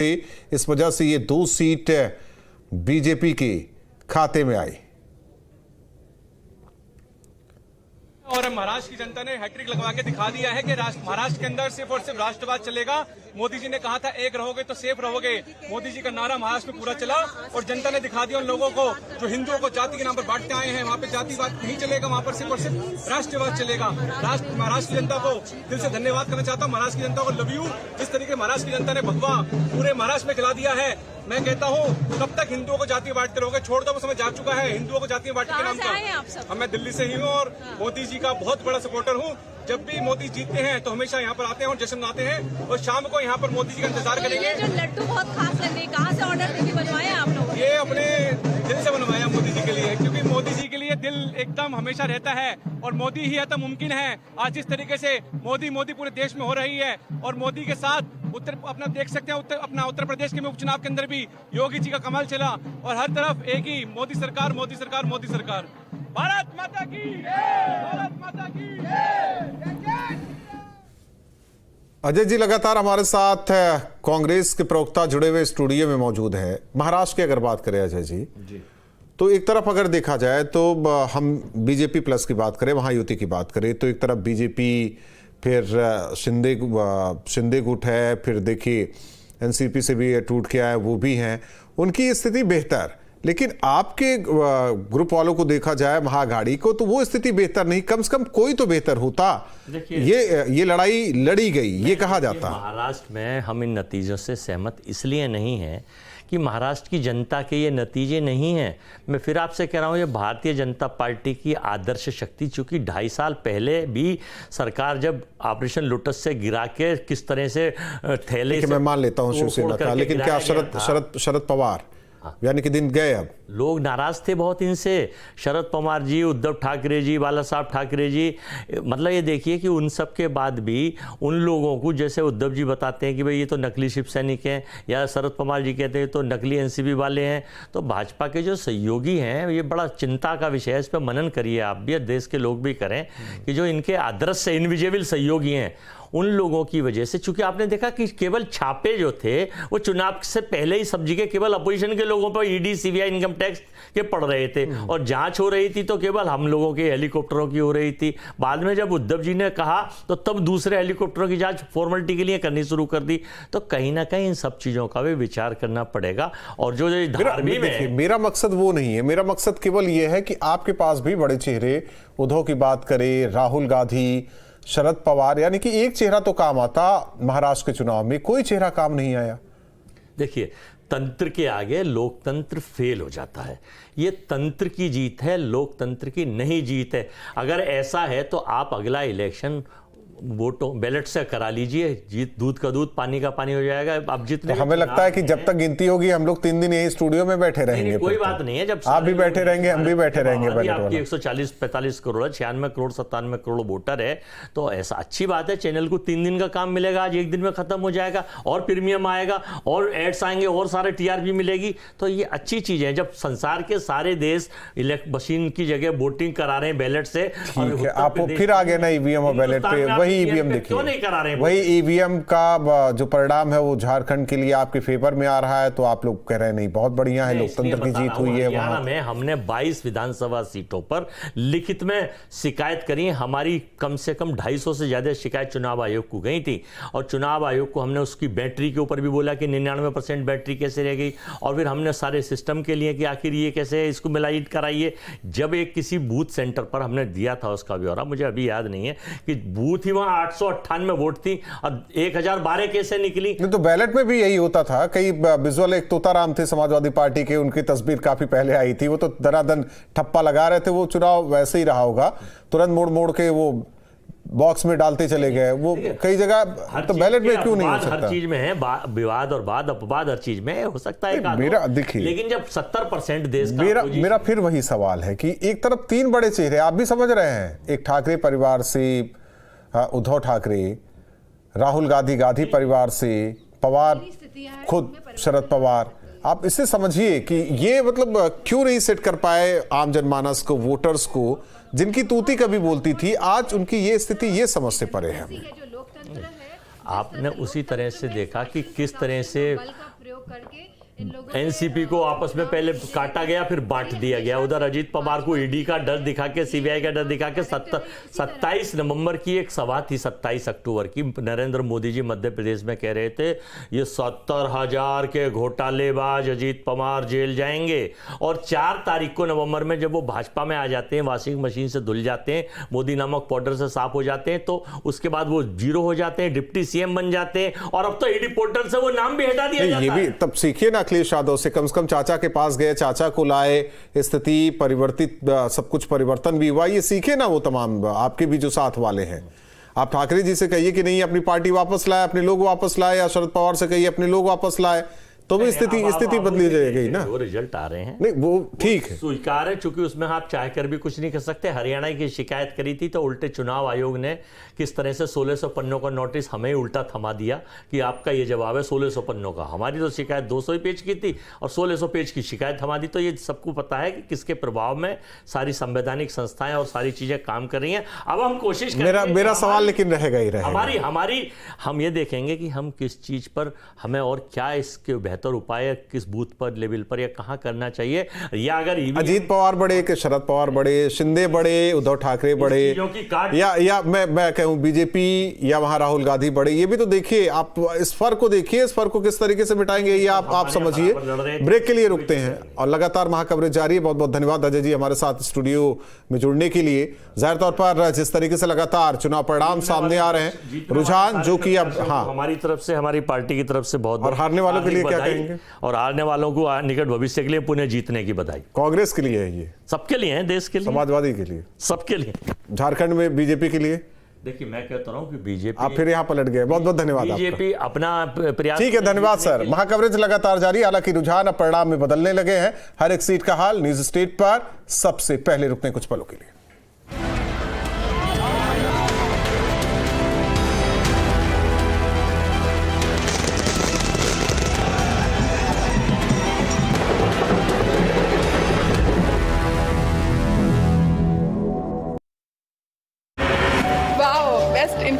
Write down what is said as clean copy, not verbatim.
इस वजह से ये 2 सीट बीजेपी के खाते में आई। और महाराष्ट्र की जनता ने हैट्रिक लगवा के दिखा दिया है कि महाराष्ट्र के अंदर सिर्फ और सिर्फ राष्ट्रवाद चलेगा। मोदी जी ने कहा था एक रहोगे तो सेफ रहोगे, मोदी जी का नारा महाराष्ट्र में पूरा चला और जनता ने दिखा दिया उन लोगों को जो हिंदुओं को जाति के नाम पर बांटते आए हैं। वहाँ पे जातिवाद नहीं चलेगा, वहाँ पर सिर्फ और सिर्फ राष्ट्रवाद चलेगा। महाराष्ट्र की जनता को दिल से धन्यवाद करना चाहता हूँ, महाराष्ट्र की जनता को लव यू। जिस तरीके महाराष्ट्र की जनता ने भगवा पूरे महाराष्ट्र में खिला दिया है, मैं कहता हूँ कब तक हिंदुओं को जाति बांटते रहोगे, छोड़ दो, वो समय जा चुका है हिंदुओं को जाति बांटने के नाम पर। मैं दिल्ली से ही हूँ और मोदी जी का बहुत बड़ा सपोर्टर हूँ। जब भी मोदी जीतते हैं तो हमेशा यहाँ पर आते हैं और जश्न मनाते हैं और शाम को यहाँ पर मोदी जी का इंतजार करेंगे। ये जो लड्डू बहुत खास लग रही है, कहाँ से ऑर्डर देके बनवाए आप लोग? ये अपने दिल से बनवाया मोदी जी के लिए, क्योंकि मोदी जी के लिए दिल एकदम हमेशा रहता है और मोदी ही है तो मुमकिन है। आज जिस तरीके से मोदी पूरे देश में हो रही है और मोदी के साथ अपना देख सकते हैं अपना उत्तर प्रदेश के उपचुनाव के अंदर भी योगी जी का कमाल चला और हर तरफ एक ही मोदी सरकार, मोदी सरकार, मोदी सरकार। भारत माता की जय, भारत माता की जय। अजय जी लगातार हमारे साथ कांग्रेस के प्रवक्ता जुड़े हुए स्टूडियो में मौजूद है। महाराष्ट्र की अगर बात करें अजय जी, तो एक तरफ अगर देखा जाए तो हम बीजेपी प्लस की बात करें, महायुति की बात करें, तो एक तरफ बीजेपी, फिर शिंदे गुट है, फिर देखिए एनसीपी से भी टूट के आया, वो भी हैं, उनकी स्थिति बेहतर। लेकिन आपके ग्रुप वालों को देखा जाए, महाअघाड़ी को, तो वो स्थिति बेहतर नहीं। कम से कम कोई तो बेहतर होता। ये लड़ाई लड़ी गई, ये कहा जाता। महाराष्ट्र में हम इन नतीजों से सहमत इसलिए नहीं है कि महाराष्ट्र की जनता के ये नतीजे नहीं हैं। मैं फिर आपसे कह रहा हूँ, ये भारतीय जनता पार्टी की आदर्श शक्ति, चूंकि 2.5 साल पहले भी सरकार जब ऑपरेशन लोटस से गिरा के किस तरह से थैले से, मैं मान लेता हूँ शिवसेना का, लेकिन क्या शरद पवार यानी कि दिन गए, अब लोग नाराज थे बहुत इनसे। शरद पवार जी, उद्धव ठाकरे जी, बाला साहब ठाकरे जी, मतलब ये देखिए कि उन सब के बाद भी उन लोगों को, जैसे उद्धव जी बताते हैं कि भाई ये तो नकली शिव सैनिक हैं, या शरद पवार जी कहते हैं तो नकली एनसीपी वाले हैं। तो भाजपा के जो सहयोगी हैं, ये बड़ा चिंता का विषय है, इस पर मनन करिए आप भी, देश के लोग भी करें, कि जो इनके अदृश्य इनविजिबल सहयोगी हैं, उन लोगों की वजह से, चूंकि आपने देखा कि केवल छापे जो थे वो चुनाव से पहले ही सब जगह केवल अपोजिशन के लोगों पर ईडी, सीबीआई, इनकम टैक्स के पड़ रहे थे और जांच हो रही थी तो केवल हम लोगों के हेलीकॉप्टरों की हो रही थी। बाद में जब उद्धव जी ने कहा तो तब दूसरे हेलीकॉप्टरों की जांच फॉर्मेलिटी के लिए करनी शुरू कर दी। तो कहीं ना कहीं इन सब चीजों का भी विचार करना पड़ेगा। और जो मेरा मकसद वो नहीं है, मेरा मकसद केवल ये है कि आपके पास भी बड़े चेहरे, उद्धव की बात करें, राहुल गांधी, शरद पवार, यानी कि एक चेहरा तो काम आता। महाराष्ट्र के चुनाव में कोई चेहरा काम नहीं आया। देखिए, तंत्र के आगे लोकतंत्र फेल हो जाता है। ये तंत्र की जीत है, लोकतंत्र की नहीं जीत है। अगर ऐसा है तो आप अगला इलेक्शन वोटों बैलेट से करा लीजिए, जीत दूध का दूध पानी का पानी हो जाएगा। अब जितने तो हमें लगता है कि जब तक गिनती होगी हम लोग 3 दिन यही स्टूडियो में बैठे रहेंगे। कोई बात नहीं है, जब आप भी बैठे रहेंगे, हम भी बैठे रहेंगे। आपकी 140-45 करोड़, 96 करोड़ 97 करोड़ वोटर है, तो ऐसा अच्छी बात है। चैनल को 3 दिन का काम मिलेगा, आज 1 दिन में खत्म हो जाएगा और प्रीमियम आएगा और एड्स आएंगे और सारे टीआरपी मिलेगी। तो ये अच्छी चीज है। जब संसार के सारे देश मशीन की जगह वोटिंग करा रहे हैं बैलेट से, आप फिर आ गए ना ईवीएम और बैलेट पे, वही ईवीएम देखिए, वही ईवीएम का जो परिणाम है वो झारखंड के लिए आपके फेवर में आ रहा है। तो आप लोग कह रहे हैं नहीं, बहुत बढ़िया है, लोकतंत्र की जीत हुई है। वहां में हमने 22 विधानसभा सीटों पर लिखित में शिकायत करी। हमारी कम से कम 250 से ज्यादा शिकायत चुनाव आयोग को गई थी और चुनाव आयोग को हमने उसकी बैटरी के ऊपर भी बोला कि 99% बैटरी कैसे रह गई, और फिर हमने सारे सिस्टम के लिए कि आखिर ये कैसे, इसको मिलाइट कराइए। जब एक किसी बूथ सेंटर पर हमने दिया था उसका ब्यौरा, मुझे अभी याद नहीं है कि बूथ ही वहां 898 वोट थी और 1012 कैसे निकली। नहीं तो बैलेट में भी यही होता था। कई विजुअल, एक तोताराम थे समाजवादी पार्टी के, उनकी तस्वीर काफी पहले आई थी, वो तो दनादन ठप्पा लगा रहे थे। वो चुनाव वैसे ही रहा होगा, तुरंत मोड़ मोड़ के वो बॉक्स में डालते चले गए। वो कई जगह, तो बैलेट में क्यों नहीं हो सकता? हर चीज में है विवाद और वाद अपवाद, हर चीज में हो सकता है। मेरा देखिए, लेकिन जब 70% देश का मेरा फिर वही सवाल है कि एक तरफ 3 बड़े चेहरे, आप भी समझ रहे हैं, एक ठाकरे परिवार से उद्धव ठाकरे, राहुल गांधी परिवार से पवार, खुद शरद पवार। आप इससे समझिए कि ये मतलब क्यों नहीं सेट कर पाए आम जनमानस को, वोटर्स को, जिनकी तूती कभी बोलती थी, आज उनकी ये स्थिति, ये समझ से परे है। आपने उसी तरह से देखा कि किस तरह से उपयोग करके इन लोगों एनसीपी को आपस में पहले काटा गया, फिर बांट दिया गया। उधर अजीत पवार को ईडी का डर दिखा के, सीबीआई का डर दिखा के 27 नवंबर की एक सभा थी, 27 अक्टूबर की, नरेंद्र मोदी जी मध्य प्रदेश में कह रहे थे ये 70,000 के घोटालेबाज अजीत पवार जेल जाएंगे। और 4 तारीख को नवंबर में जब वो भाजपा में आ जाते हैं, वॉशिंग मशीन से धुल जाते हैं, मोदी नामक पाउडर से साफ हो जाते हैं, तो उसके बाद वो जीरो हो जाते हैं, डिप्टी सीएम बन जाते हैं, और अब तो ईडी पोर्टल से वो नाम भी हटा दिया जाता है। ये भी तब सीखिए ना अखिलेश यादव से, कम चाचा के पास गए, चाचा को लाए, स्थिति परिवर्तित, सब कुछ परिवर्तन भी हुआ। ये सीखे ना वो तमाम आपके भी जो साथ वाले हैं। आप ठाकरे जी से कहिए कि नहीं अपनी पार्टी वापस लाए, अपने लोग वापस लाए, या शरद पवार से कहिए अपने लोग वापस लाए, तो भी स्थिति बदली जाएगी ना। वो रिजल्ट आ रहे हैं, नहीं वो ठीक है, स्वीकार है, चूंकि उसमें आप चाह कर भी कुछ नहीं कर सकते। हरियाणा की शिकायत करी थी तो उल्टे चुनाव आयोग ने किस तरह से 1600 पन्नों का नोटिस हमें उल्टा थमा दिया कि आपका ये जवाब है 1600 पन्नों का। हमारी तो शिकायत 200 ही पेज की थी और 1600 पेज की शिकायत थमा दी। तो ये सबको पता है कि किसके प्रभाव में सारी संवैधानिक संस्थाएं और सारी चीजें काम कर रही हैं। अब हम कोशिश मेरा सवाल लेकिन रहेगा ही रहेगा। हम ये देखेंगे कि हम किस चीज पर हमें और क्या इसके बेहतर उपाय किस बूथ पर, लेवल पर, या कहां करना चाहिए। या अगर अजीत पवार बड़े कि शरद पवार बड़े, शिंदे बड़े, उद्धव ठाकरे बड़े, या मैं कहूं बीजेपी, या वहां राहुल गांधी बड़े, ये भी तो देखिए आप, इस फर्क को देखिए, इस फर्क को किस तरीके से मिटाएंगे ये आप समझिए। ब्रेक के लिए रुकते हैं और लगातार महाकवरेज जारी है। बहुत बहुत धन्यवाद अजय जी हमारे साथ स्टूडियो में जुड़ने के लिए। जाहिर तौर पर जिस तरीके से लगातार चुनाव परिणाम सामने आ रहे हैं, रुझान जो कि अब हमारी तरफ से, हमारी पार्टी की तरफ से बहुत, और हारने वालों के लिए क्या कहेंगे? और हारने वालों को निकट भविष्य के लिए पुनः जीतने की बधाई। कांग्रेस के लिए है ये, सबके लिए है, देश के लिए, समाजवादी के लिए, सबके लिए। झारखंड में बीजेपी के लिए, देखिए मैं कहता हूं कि बीजेपी, आप फिर यहां पलट गए। बहुत बहुत धन्यवाद। बीजेपी अपना प्रयास, ठीक है, धन्यवाद सर। महाकवरेज लगातार जारी, हालांकि रुझान अब परिणाम में बदलने लगे हैं। हर एक सीट का हाल न्यूज स्टेट पर सबसे पहले रुकते हैं कुछ पलों के लिए।